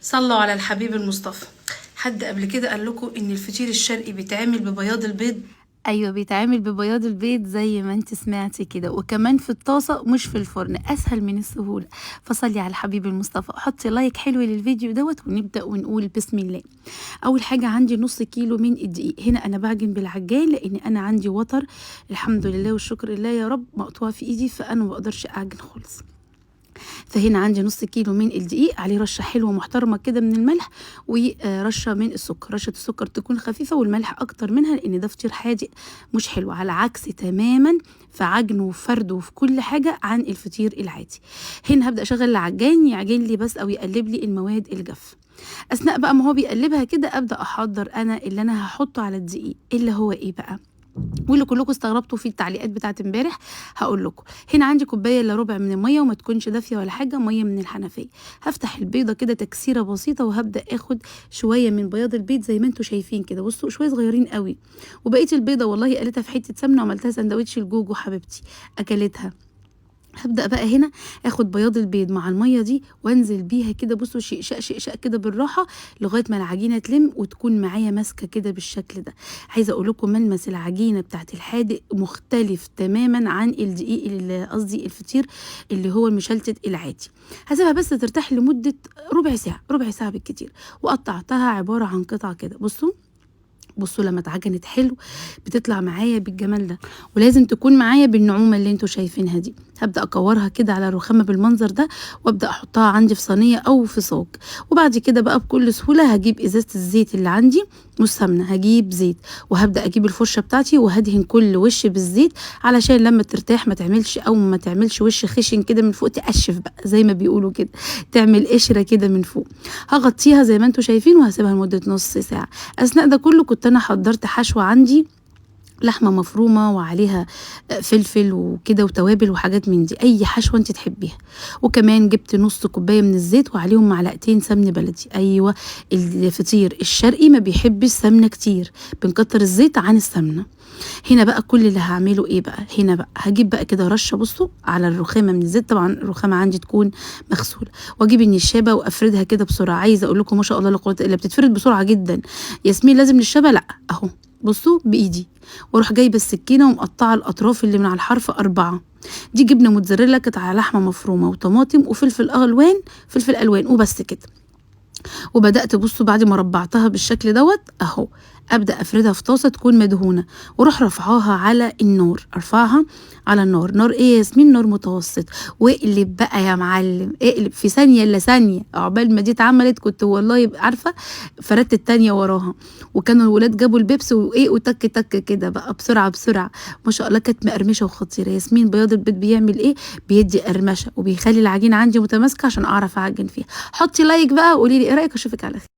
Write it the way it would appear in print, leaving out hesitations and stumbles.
صلوا على الحبيب المصطفى. حد قبل كده قال لكم ان الفطير الشرقي بيتعمل ببياض البيض؟ ايوه، بيتعمل ببياض البيض زي ما انت سمعتي كده، وكمان في الطاسه مش في الفرن، اسهل من السهوله. فصلي على الحبيب المصطفى، حطي لايك حلو للفيديو دوت ونبدا ونقول بسم الله. اول حاجه عندي نص كيلو من الدقيق. هنا انا بعجن بالعجان لان انا عندي وتر، الحمد لله والشكر لله يا رب، مقطوعه في ايدي فانا ما بقدرش اعجن خالص. فهنا عندي نص كيلو من الدقيق، عليه رشه حلوه محترمه كده من الملح، ورشه من السكر. رشه السكر تكون خفيفه والملح اكتر منها لان ده فطير حادق مش حلو، على عكس تماما في عجنه وفرده وفي كل حاجه عن الفطير العادي. هنا هبدا اشغل العجان يعجن لي بس او يقلب لي المواد الجافه. اثناء بقى ما هو بيقلبها كده ابدا احضر انا اللي انا هحطه على الدقيق، اللي هو ايه بقى واللي كلكم استغربتوا في التعليقات بتاعت امبارح. هقول لكم. هنا عندي كوبايه الا ربع من الميه، وما تكونش دافيه ولا حاجه، ميه من الحنفيه. هفتح البيضه كده تكسيره بسيطه، وهبدا اخد شويه من بياض البيض زي ما انتم شايفين كده. بصوا شويه صغيرين قوي. وبقيه البيضه والله قلتها في حته سمنه وعملتها سندوتش الجوجو حبيبتي اكلتها. هبدأ بقى هنا اخد بياض البيض مع الميه دي وانزل بيها كده. بصوا شقشق شقشق كده بالراحه لغايه ما العجينه تلم وتكون معايا ماسكه كده بالشكل ده. عايزه اقول لكم ملمس العجينه بتاعت الحادق مختلف تماما عن الدقيق قصدي الفطير اللي هو المشلتت العادي. هسيبها بس ترتاح لمده ربع ساعه، ربع ساعه بالكتير، وقطعتها عباره عن قطع كده. بصوا لما اتعجنت حلو بتطلع معايا بالجمال ده، ولازم تكون معايا بالنعومه اللي انتوا شايفينها دي. هبدا اكورها كده على الرخامه بالمنظر ده، وابدا احطها عندي في صينيه او في صاج. وبعد كده بقى بكل سهوله هجيب ازازه الزيت اللي عندي والسمنه، هجيب زيت وهبدا اجيب الفرشه بتاعتي وهدهن كل وش بالزيت علشان لما ترتاح ما تعملش وش خشن كده من فوق، تقشف بقى زي ما بيقولوا كده، تعمل قشره كده من فوق. هغطيها زي ما انتوا شايفين وهسيبها لمده نص ساعه. اثناء ده كله كنت انا حضرت حشوه عندي لحمه مفرومه وعليها فلفل وكده وتوابل وحاجات من دي، اي حشوه انت تحبيها. وكمان جبت نص كوبايه من الزيت وعليهم معلقتين سمن بلدي. ايوه، الفطير الشرقي ما بيحبش سمنه كتير، بنكتر الزيت عن السمنه. هنا بقى كل اللي هعمله ايه بقى، هنا بقى هجيب بقى كده رشه، بصوا على الرخامه من الزيت، طبعا الرخامه عندي تكون مغسوله، واجيب النشابه وافردها كده بسرعه. عايزه اقول لكم ما شاء الله لا قوه الا بتتفرد بسرعه جدا. ياسمين لازم نشابه، لا اهو بصوا بايدي، واروح جايبه السكينه ومقطعه الاطراف اللي من على الحرف 4. دي جبنه موتزاريلا، قطع لحمه مفرومه وطماطم وفلفل الوان، فلفل الوان وبس كده. وبدات بصوا بعد ما ربعتها بالشكل دوت اهو ابدا افردها في طاسه تكون مدهونه، واروح رافعاها على النار. ارفعها على النار، نار ايه يا ياسمين؟ نار متوسط. واقلب بقى يا معلم، اقلب في ثانيه الا ثانيه. عقبال ما دي اتعملت كنت والله عارفه فردت التانيه وراها، وكانوا الولاد جابوا البيبس وايه وتك تك كده بقى بسرعه بسرعه. ما شاء الله كانت مقرمشه وخطيره. ياسمين بياض البيض بيعمل ايه؟ بيدي قرمشه وبيخلي العجينه عندي متماسكه عشان اعرف اعجن فيها. حطي لايك بقى وقولي لي ايه رايك، اشوفك على خير.